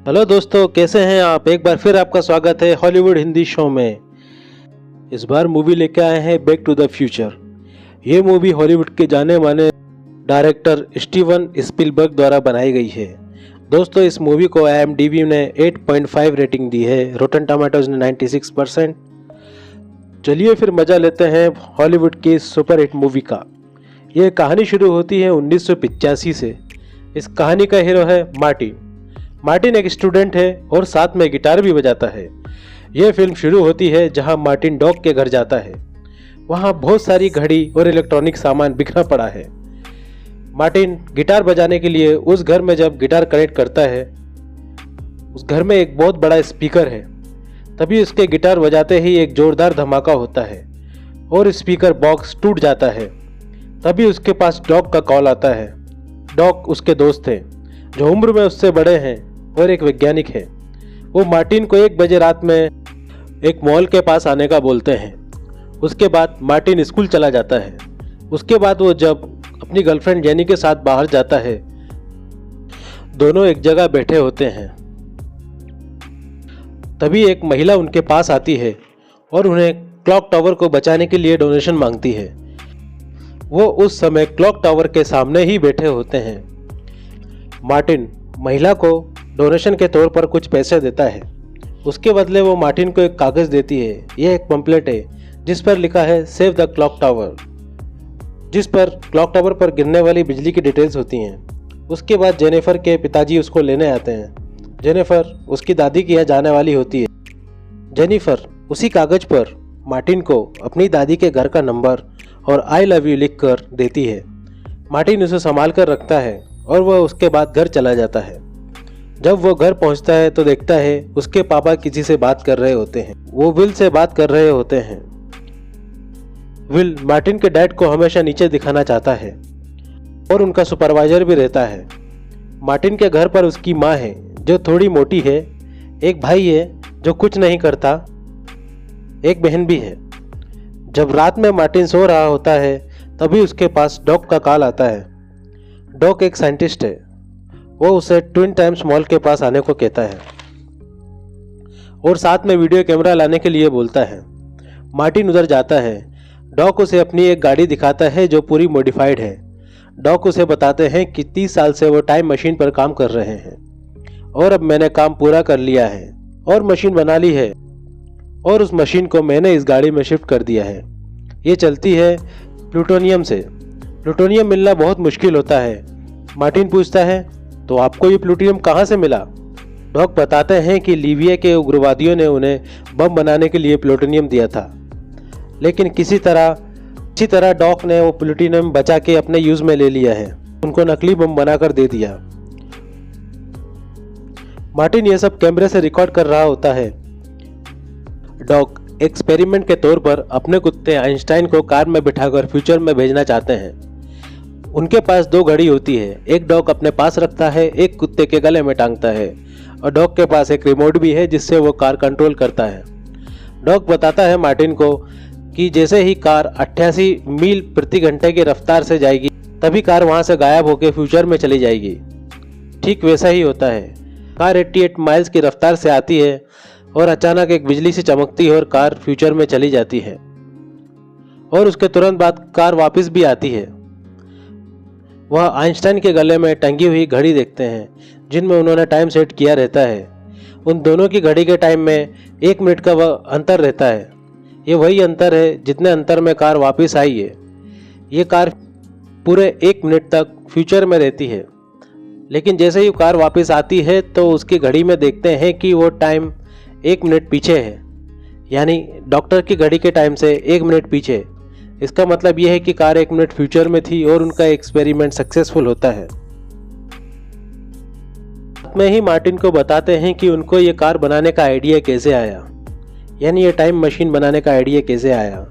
Hello दोस्तों, कैसे हैं आप। एक बार फिर आपका स्वागत है हॉलीवुड हिंदी शो में। इस बार मूवी लेके आए हैं बैक टू द फ्यूचर। ये मूवी हॉलीवुड के जाने माने डायरेक्टर स्टीवन स्पीलबर्ग द्वारा बनाई गई है। दोस्तों, इस मूवी को IMDb ने 8.5 रेटिंग दी है, रोटन टमाटोज ने 96%। चलिए फिर मजा लेते हैं हॉलीवुड की सुपर हिट मूवी का। यह कहानी शुरू होती है 1985 से। इस कहानी का हीरो है मार्टिन। मार्टिन एक स्टूडेंट है और साथ में गिटार भी बजाता है। यह फिल्म शुरू होती है जहां मार्टिन डॉग के घर जाता है। वहां बहुत सारी घड़ी और इलेक्ट्रॉनिक सामान बिखरा पड़ा है। मार्टिन गिटार बजाने के लिए उस घर में जब गिटार कनेक्ट करता है, उस घर में एक बहुत बड़ा स्पीकर है। तभी उसके गिटार बजाते ही एक जोरदार धमाका होता है और स्पीकर बॉक्स टूट जाता है। तभी उसके पास डॉग का कॉल आता है। डॉग उसके दोस्त हैं जो उम्र में उससे बड़े हैं और एक वैज्ञानिक है। वो मार्टिन को 1 बजे रात में एक मॉल के पास आने का बोलते हैं। उसके बाद मार्टिन स्कूल चला जाता है। उसके बाद वो जब अपनी गर्लफ्रेंड जेनी के साथ बाहर जाता है, दोनों एक जगह बैठे होते हैं। तभी एक महिला उनके पास आती है और उन्हें क्लॉक टावर को बचाने के लिए डोनेशन मांगती है। वो उस समय क्लॉक टावर के सामने ही बैठे होते हैं। मार्टिन महिला को डोनेशन के तौर पर कुछ पैसे देता है। उसके बदले वो मार्टिन को एक कागज़ देती है। यह एक पंपलेट है जिस पर लिखा है सेव द क्लॉक टावर, जिस पर क्लॉक टावर पर गिरने वाली बिजली की डिटेल्स होती हैं। उसके बाद जेनिफर के पिताजी उसको लेने आते हैं। जेनिफर उसकी दादी के यहाँ जाने वाली होती है। जेनिफर उसी कागज़ पर मार्टिन को अपनी दादी के घर का नंबर और आई लव यू लिख कर देती है। मार्टिन उसे संभाल कर रखता है और वह उसके बाद घर चला जाता है। जब वो घर पहुंचता है तो देखता है उसके पापा किसी से बात कर रहे होते हैं। वो विल से बात कर रहे होते हैं। विल मार्टिन के डैड को हमेशा नीचे दिखाना चाहता है और उनका सुपरवाइजर भी रहता है। मार्टिन के घर पर उसकी माँ है जो थोड़ी मोटी है, एक भाई है जो कुछ नहीं करता, एक बहन भी है। जब रात में मार्टिन सो रहा होता है तभी उसके पास डॉग का कॉल आता है। डॉग एक साइंटिस्ट है। वो उसे ट्विन टाइम्स मॉल के पास आने को कहता है और साथ में वीडियो कैमरा लाने के लिए बोलता है। मार्टिन उधर जाता है। डॉग उसे अपनी एक गाड़ी दिखाता है जो पूरी मॉडिफाइड है। डॉग उसे बताते हैं कि 30 साल से वो टाइम मशीन पर काम कर रहे हैं और अब मैंने काम पूरा कर लिया है और मशीन बना ली है और उस मशीन को मैंने इस गाड़ी में शिफ्ट कर दिया है। ये चलती है प्लूटोनियम से। प्लूटोनियम मिलना बहुत मुश्किल होता है। मार्टिन पूछता है, तो आपको ये प्लूटोनियम कहाँ से मिला। डॉग बताते हैं कि लीबिया के उग्रवादियों ने उन्हें बम बनाने के लिए प्लूटोनियम दिया था, लेकिन किसी तरह डॉग ने वो प्लूटोनियम बचा के अपने यूज में ले लिया है। उनको नकली बम बनाकर दे दिया। मार्टिन ये सब कैमरे से रिकॉर्ड कर रहा होता है। डॉग एक्सपेरिमेंट के तौर पर अपने कुत्ते आइंस्टाइन को कार में बिठाकर फ्यूचर में भेजना चाहते हैं। उनके पास 2 घड़ी होती है। एक डॉग अपने पास रखता है, एक कुत्ते के गले में टांगता है और डॉग के पास एक रिमोट भी है जिससे वो कार कंट्रोल करता है। डॉग बताता है मार्टिन को कि जैसे ही कार 88 मील प्रति घंटे की रफ्तार से जाएगी तभी कार वहां से गायब होकर फ्यूचर में चली जाएगी। ठीक वैसा ही होता है। कार 88 माइल्स की रफ्तार से आती है और अचानक एक बिजली से चमकती है और कार फ्यूचर में चली जाती है और उसके तुरंत बाद कार वापस भी आती है। वह आइंस्टाइन के गले में टंगी हुई घड़ी देखते हैं जिनमें उन्होंने टाइम सेट किया रहता है। उन दोनों की घड़ी के टाइम में 1 मिनट का वह अंतर रहता है। ये वही अंतर है जितने अंतर में कार वापस आई है। ये कार पूरे 1 मिनट तक फ्यूचर में रहती है, लेकिन जैसे ही कार वापस आती है तो उसकी घड़ी में देखते हैं कि वो टाइम 1 मिनट पीछे है, यानी डॉक्टर की घड़ी के टाइम से 1 मिनट पीछे। इसका मतलब यह है कि कार 1 मिनट फ्यूचर में थी और उनका एक्सपेरिमेंट सक्सेसफुल होता है। में ही मार्टिन को बताते हैं कि उनको ये कार बनाने का आइडिया कैसे आया, यानी ये टाइम मशीन बनाने का आइडिया कैसे आया।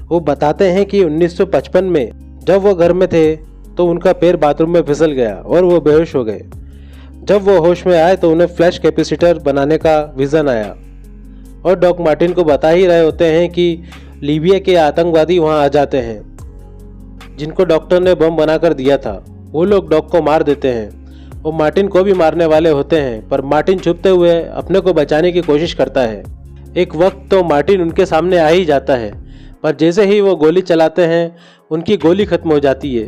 वो बताते हैं कि 1955 में जब वो घर में थे तो उनका पैर बाथरूम में फिसल गया और वो बेहोश हो गए। जब वो होश में आए तो उन्हें फ्लैश कैपेसिटर बनाने का विजन आया और डॉग मार्टिन को बता ही रहे होते हैं कि लीबिया के आतंकवादी वहां आ जाते हैं जिनको डॉक्टर ने बम बनाकर दिया था। वो लोग डॉग को मार देते हैं वो मार्टिन को भी मारने वाले होते हैं, पर मार्टिन छुपते हुए अपने को बचाने की कोशिश करता है। एक वक्त तो मार्टिन उनके सामने आ ही जाता है, पर जैसे ही वो गोली चलाते हैं उनकी गोली खत्म हो जाती है।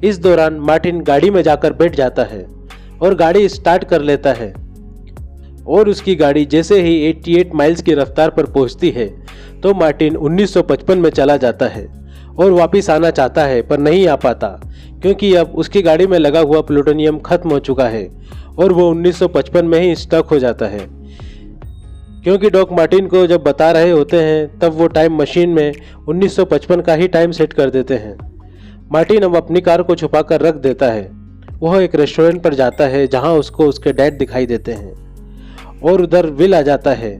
इस दौरान मार्टिन गाड़ी में जाकर बैठ जाता है और गाड़ी स्टार्ट कर लेता है और उसकी गाड़ी जैसे ही 88 माइल्स की रफ्तार पर पहुंचती है तो मार्टिन 1955 में चला जाता है और वापस आना चाहता है, पर नहीं आ पाता क्योंकि अब उसकी गाड़ी में लगा हुआ प्लूटोनियम खत्म हो चुका है और वो 1955 में ही स्टक हो जाता है। क्योंकि डॉक मार्टिन को जब बता रहे होते हैं तब वो टाइम मशीन में 1955 का ही टाइम सेट कर देते हैं। मार्टिन अब अपनी कार को छुपा कर रख देता है। वह एक रेस्टोरेंट पर जाता है जहां उसको उसके डैड दिखाई देते हैं और उधर विल आ जाता है।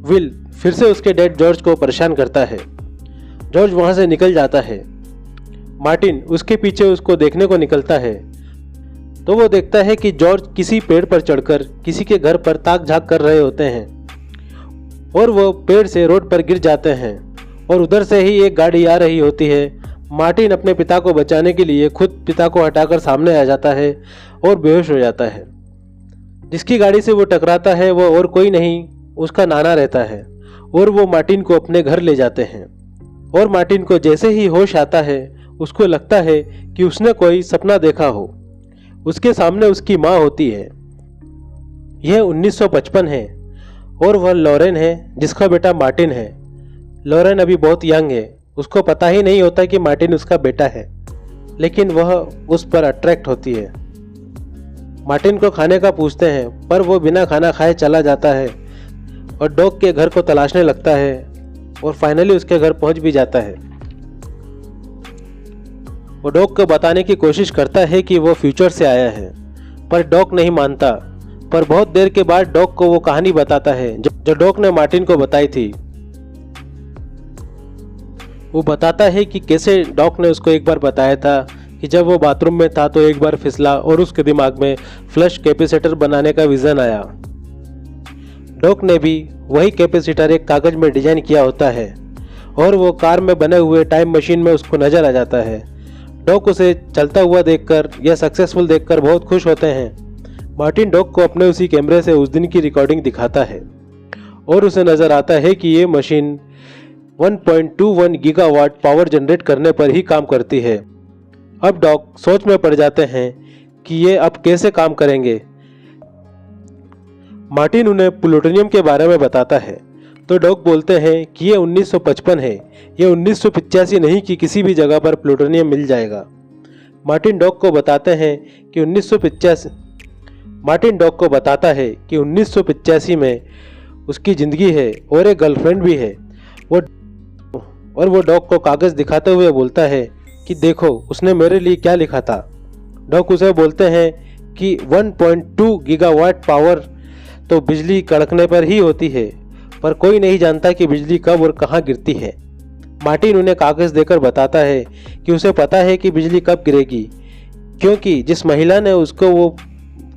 विल फिर से उसके डैड जॉर्ज को परेशान करता है। जॉर्ज वहां से निकल जाता है। मार्टिन उसके पीछे उसको देखने को निकलता है तो वो देखता है कि जॉर्ज किसी पेड़ पर चढ़कर किसी के घर पर ताक झांक कर रहे होते हैं और वो पेड़ से रोड पर गिर जाते हैं और उधर से ही एक गाड़ी आ रही होती है। मार्टिन अपने पिता को बचाने के लिए खुद पिता को हटाकर सामने आ जाता है और बेहोश हो जाता है। जिसकी गाड़ी से वो टकराता है वो और कोई नहीं, उसका नाना रहता है और वो मार्टिन को अपने घर ले जाते हैं। और मार्टिन को जैसे ही होश आता है उसको लगता है कि उसने कोई सपना देखा हो। उसके सामने उसकी माँ होती है। यह 1955 है और वह लॉरेन है जिसका बेटा मार्टिन है। लॉरेन अभी बहुत यंग है, उसको पता ही नहीं होता कि मार्टिन उसका बेटा है, लेकिन वह उस पर अट्रैक्ट होती है। मार्टिन को खाने का पूछते हैं पर वो बिना खाना खाए चला जाता है और डॉग के घर को तलाशने लगता है और फाइनली उसके घर पहुंच भी जाता है। वो डॉग को बताने की कोशिश करता है कि वो फ्यूचर से आया है, पर डॉग नहीं मानता। पर बहुत देर के बाद डॉग को वो कहानी बताता है जो डॉग ने मार्टिन को बताई थी। वो बताता है कि कैसे डॉग ने उसको एक बार बताया था कि जब वो बाथरूम में था तो एक बार फिसला और उसके दिमाग में फ्लश कैपेसिटर बनाने का विजन आया। डॉग ने भी वही कैपेसिटर एक कागज में डिजाइन किया होता है और वो कार में बने हुए टाइम मशीन में उसको नजर आ जाता है। डॉग उसे चलता हुआ देखकर या सक्सेसफुल देखकर बहुत खुश होते हैं। मार्टिन डॉग को अपने उसी कैमरे से उस दिन की रिकॉर्डिंग दिखाता है और उसे नजर आता है कि ये मशीन 1.21 गीगावाट पावर जनरेट करने पर ही काम करती है। अब डॉग सोच में पड़ जाते हैं कि ये अब कैसे काम करेंगे। मार्टिन उन्हें प्लूटोनियम के बारे में बताता है तो डॉग बोलते हैं कि ये 1955 है, ये 1985 नहीं कि किसी भी जगह पर प्लूटोनियम मिल जाएगा। मार्टिन डॉग को बताता है कि 1985 में उसकी ज़िंदगी है और एक गर्लफ्रेंड भी है। वो डॉग को कागज़ दिखाते हुए बोलता है कि देखो उसने मेरे लिए क्या लिखा था। डॉग उसे बोलते हैं कि 1.2 गीगावाट पावर तो बिजली कड़कने पर ही होती है, पर कोई नहीं जानता कि बिजली कब और कहाँ गिरती है। मार्टिन उन्हें कागज़ देकर बताता है कि उसे पता है कि बिजली कब गिरेगी, क्योंकि जिस महिला ने उसको वो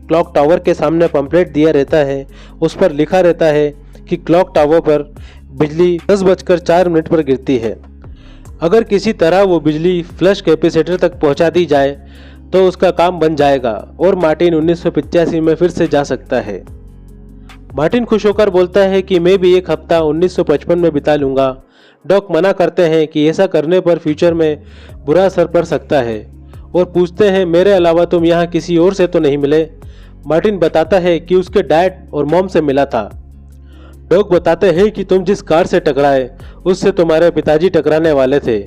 क्लॉक टावर के सामने पंपलेट दिया रहता है उस पर लिखा रहता है कि क्लॉक टावर पर बिजली 10:04 पर गिरती है। अगर किसी तरह वो बिजली फ्लश कैपेसिटर तक पहुंचा दी जाए तो उसका काम बन जाएगा और मार्टिन 1985 में फिर से जा सकता है। मार्टिन खुश होकर बोलता है कि मैं भी एक हफ्ता 1955 में बिता लूँगा। डॉग मना करते हैं कि ऐसा करने पर फ्यूचर में बुरा असर पड़ सकता है और पूछते हैं मेरे अलावा तुम यहाँ किसी और से तो नहीं मिले। मार्टिन बताता है कि उसके डैड और मॉम से मिला था। डॉग बताते हैं कि तुम जिस कार से टकराए उससे तुम्हारे पिताजी टकराने वाले थे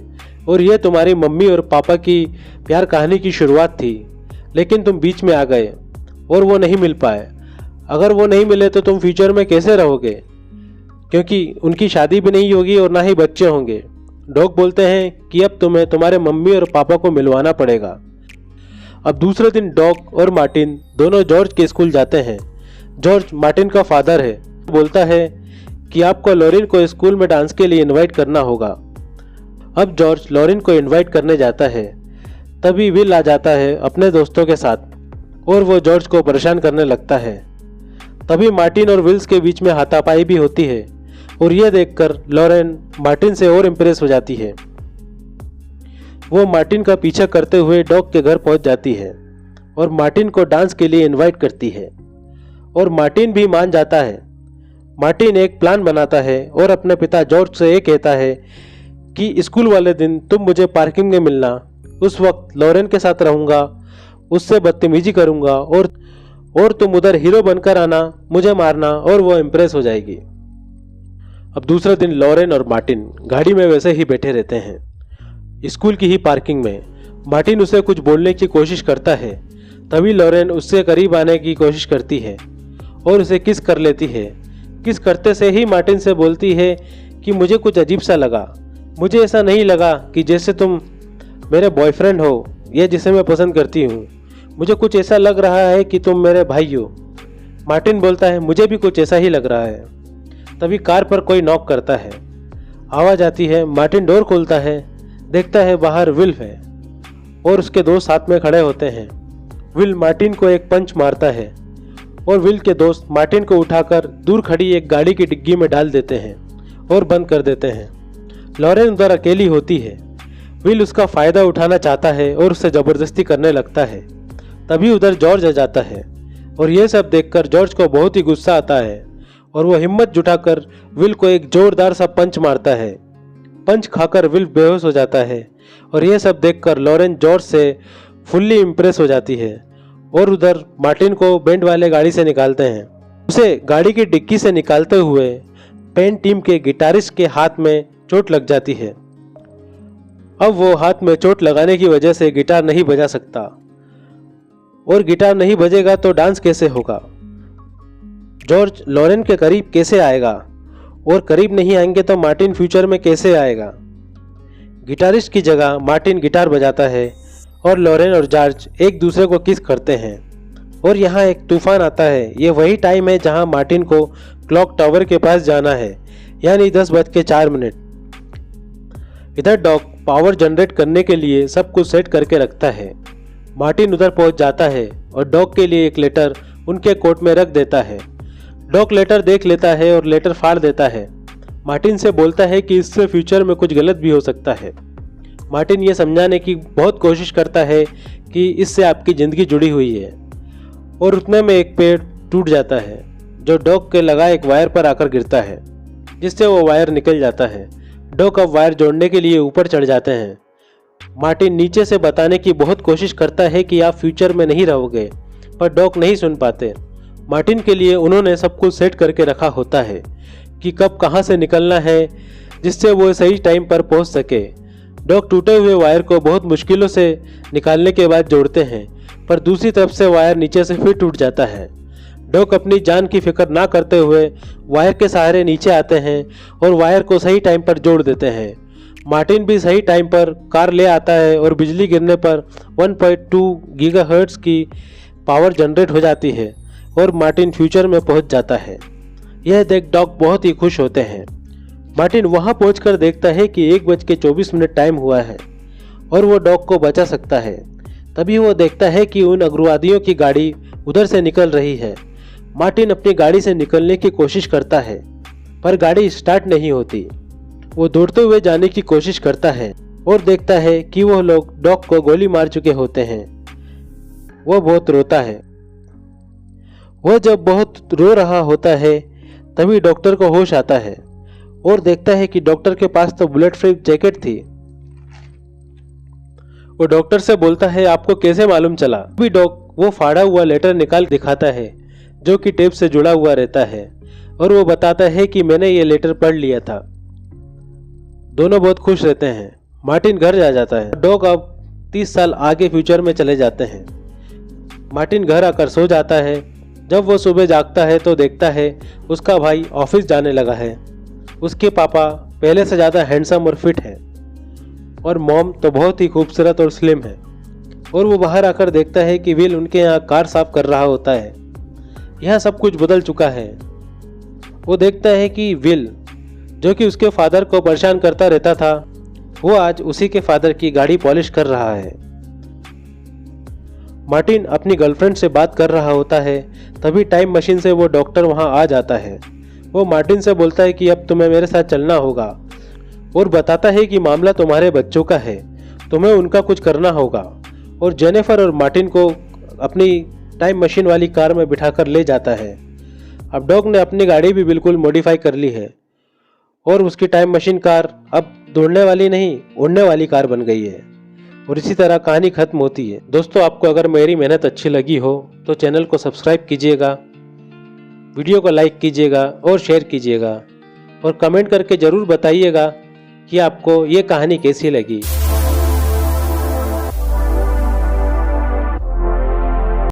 और ये तुम्हारी मम्मी और पापा की प्यार कहानी की शुरुआत थी, लेकिन तुम बीच में आ गए और वो नहीं मिल पाए। अगर वो नहीं मिले तो तुम फ्यूचर में कैसे रहोगे, क्योंकि उनकी शादी भी नहीं होगी और ना ही बच्चे होंगे। डॉग बोलते हैं कि अब तुम्हें तुम्हारे मम्मी और पापा को मिलवाना पड़ेगा। अब दूसरे दिन डॉग और मार्टिन दोनों जॉर्ज के स्कूल जाते हैं। जॉर्ज मार्टिन का फादर है। बोलता है कि आपको लॉरेन को स्कूल में डांस के लिए इनवाइट करना होगा। अब जॉर्ज लॉरेन को इनवाइट करने जाता है। तभी विल आ जाता है अपने दोस्तों के साथ और वो जॉर्ज को परेशान करने लगता है। तभी मार्टिन और विल्स के बीच में हाथापाई भी होती है और यह देखकर लॉरेन मार्टिन से और इम्प्रेस हो जाती है। वो मार्टिन का पीछा करते हुए डॉग के घर पहुंच जाती है और मार्टिन को डांस के लिए इनवाइट करती है और मार्टिन भी मान जाता है। मार्टिन एक प्लान बनाता है और अपने पिता जॉर्ज से ये कहता है कि स्कूल वाले दिन तुम मुझे पार्किंग में मिलना, उस वक्त लॉरेन के साथ रहूँगा, उससे बदतमीजी करूँगा और तुम उधर हीरो बनकर आना, मुझे मारना और वो इम्प्रेस हो जाएगी। अब दूसरे दिन लॉरेन और मार्टिन गाड़ी में वैसे ही बैठे रहते हैं। स्कूल की ही पार्किंग में मार्टिन उसे कुछ बोलने की कोशिश करता है, तभी लॉरेन उससे करीब आने की कोशिश करती है और उसे किस कर लेती है। किस करते से ही मार्टिन से बोलती है कि मुझे कुछ अजीब सा लगा, मुझे ऐसा नहीं लगा कि जैसे तुम मेरे बॉयफ्रेंड हो या जिसे मैं पसंद करती हूँ, मुझे कुछ ऐसा लग रहा है कि तुम मेरे भाई हो। मार्टिन बोलता है मुझे भी कुछ ऐसा ही लग रहा है। तभी कार पर कोई नॉक करता है, आवाज़ आती है। मार्टिन डोर खोलता है, देखता है बाहर विल है और उसके दोस्त साथ में खड़े होते हैं। विल मार्टिन को एक पंच मारता है और विल के दोस्त मार्टिन को उठाकर दूर खड़ी एक गाड़ी की डिग्गी में डाल देते हैं और बंद कर देते हैं। लॉरेन उधर अकेली होती है। विल उसका फ़ायदा उठाना चाहता है और उससे ज़बरदस्ती करने लगता है। तभी उधर जॉर्ज आ जाता है और यह सब देखकर जॉर्ज को बहुत ही गुस्सा आता है और वो हिम्मत जुटाकर विल को एक जोरदार सा पंच मारता है। पंच खाकर विल बेहोश हो जाता है और यह सब देखकर लॉरेन जॉर्ज से फुल्ली इम्प्रेस हो जाती है और उधर मार्टिन को बैंड वाले गाड़ी से निकालते हैं। उसे गाड़ी की डिक्की से निकालते हुए पेन टीम के गिटारिस्ट के हाथ में चोट लग जाती है। अब वो हाथ में चोट लगाने की वजह से गिटार नहीं बजा सकता और गिटार नहीं बजेगा तो डांस कैसे होगा। जॉर्ज लॉरेन के करीब कैसे आएगा और करीब नहीं आएंगे तो मार्टिन फ्यूचर में कैसे आएगा। गिटारिस्ट की जगह मार्टिन गिटार बजाता है और लॉरेन और जॉर्ज एक दूसरे को किस करते हैं और यहाँ एक तूफान आता है। ये वही टाइम है जहाँ मार्टिन को क्लॉक टावर के पास जाना है, यानी 10:04। इधर डॉग पावर जनरेट करने के लिए सब कुछ सेट करके रखता है। मार्टिन उधर पहुंच जाता है और डॉग के लिए एक लेटर उनके कोट में रख देता है। डॉग लेटर देख लेता है और लेटर फाड़ देता है। मार्टिन से बोलता है कि इससे फ्यूचर में कुछ गलत भी हो सकता है। मार्टिन ये समझाने की बहुत कोशिश करता है कि इससे आपकी ज़िंदगी जुड़ी हुई है और उतने में एक पेड़ टूट जाता है जो डॉग के लगा एक वायर पर आकर गिरता है, जिससे वो वायर निकल जाता है। डॉग अब वायर जोड़ने के लिए ऊपर चढ़ जाते हैं। मार्टिन नीचे से बताने की बहुत कोशिश करता है कि आप फ्यूचर में नहीं रहोगे, पर डॉग नहीं सुन पाते। मार्टिन के लिए उन्होंने सब कुछ सेट करके रखा होता है कि कब कहाँ से निकलना है, जिससे वो सही टाइम पर पहुँच सके। डॉग टूटे हुए वायर को बहुत मुश्किलों से निकालने के बाद जोड़ते हैं, पर दूसरी तरफ से वायर नीचे से फिर टूट जाता है। डॉग अपनी जान की फिक्र ना करते हुए वायर के सहारे नीचे आते हैं और वायर को सही टाइम पर जोड़ देते हैं। मार्टिन भी सही टाइम पर कार ले आता है और बिजली गिरने पर 1.2 गीगाहर्ट्ज़ की पावर जनरेट हो जाती है और मार्टिन फ्यूचर में पहुंच जाता है। यह देख डॉग बहुत ही खुश होते हैं। मार्टिन वहां पहुंचकर देखता है कि 1:24 टाइम हुआ है और वो डॉग को बचा सकता है। तभी वो देखता है कि उन उग्रवादियों की गाड़ी उधर से निकल रही है। मार्टिन अपनी गाड़ी से निकलने की कोशिश करता है, पर गाड़ी स्टार्ट नहीं होती। वो दौड़ते हुए जाने की कोशिश करता है और देखता है कि वह लोग डॉग को गोली मार चुके होते हैं। वह बहुत रोता है। वह जब बहुत रो रहा होता है तभी डॉक्टर को होश आता है और देखता है कि डॉक्टर के पास तो बुलेट प्रूफ जैकेट थी। वो डॉक्टर से बोलता है आपको कैसे मालूम चला। भी डॉग वो फाड़ा हुआ लेटर निकाल दिखाता है जो कि टेप से जुड़ा हुआ रहता है और वो बताता है कि मैंने ये लेटर पढ़ लिया था। दोनों बहुत खुश रहते हैं। मार्टिन घर जा जाता है। डॉग अब 30 साल आगे फ्यूचर में चले जाते हैं। मार्टिन घर आकर सो जाता है। जब वो सुबह जागता है तो देखता है उसका भाई ऑफिस जाने लगा है। उसके पापा पहले से ज़्यादा हैंडसम और फिट हैं और मॉम तो बहुत ही खूबसूरत और स्लिम है। और वो बाहर आकर देखता है कि विल उनके यहाँ कार साफ कर रहा होता है। यहाँ सब कुछ बदल चुका है। वो देखता है कि विल जो कि उसके फादर को परेशान करता रहता था, वो आज उसी के फादर की गाड़ी पॉलिश कर रहा है। मार्टिन अपनी गर्लफ्रेंड से बात कर रहा होता है, तभी टाइम मशीन से वो डॉक्टर वहाँ आ जाता है। वो मार्टिन से बोलता है कि अब तुम्हें मेरे साथ चलना होगा और बताता है कि मामला तुम्हारे बच्चों का है, तुम्हें उनका कुछ करना होगा। और जेनिफर और मार्टिन को अपनी टाइम मशीन वाली कार में बिठाकर ले जाता है। अब डॉग ने अपनी गाड़ी भी बिल्कुल मॉडिफाई कर ली है और उसकी टाइम मशीन कार अब दौड़ने वाली नहीं, उड़ने वाली कार बन गई है। और इसी तरह कहानी खत्म होती है। दोस्तों, आपको अगर मेरी मेहनत अच्छी लगी हो तो चैनल को सब्सक्राइब कीजिएगा, वीडियो को लाइक कीजिएगा और शेयर कीजिएगा और कमेंट करके ज़रूर बताइएगा कि आपको ये कहानी कैसी लगी।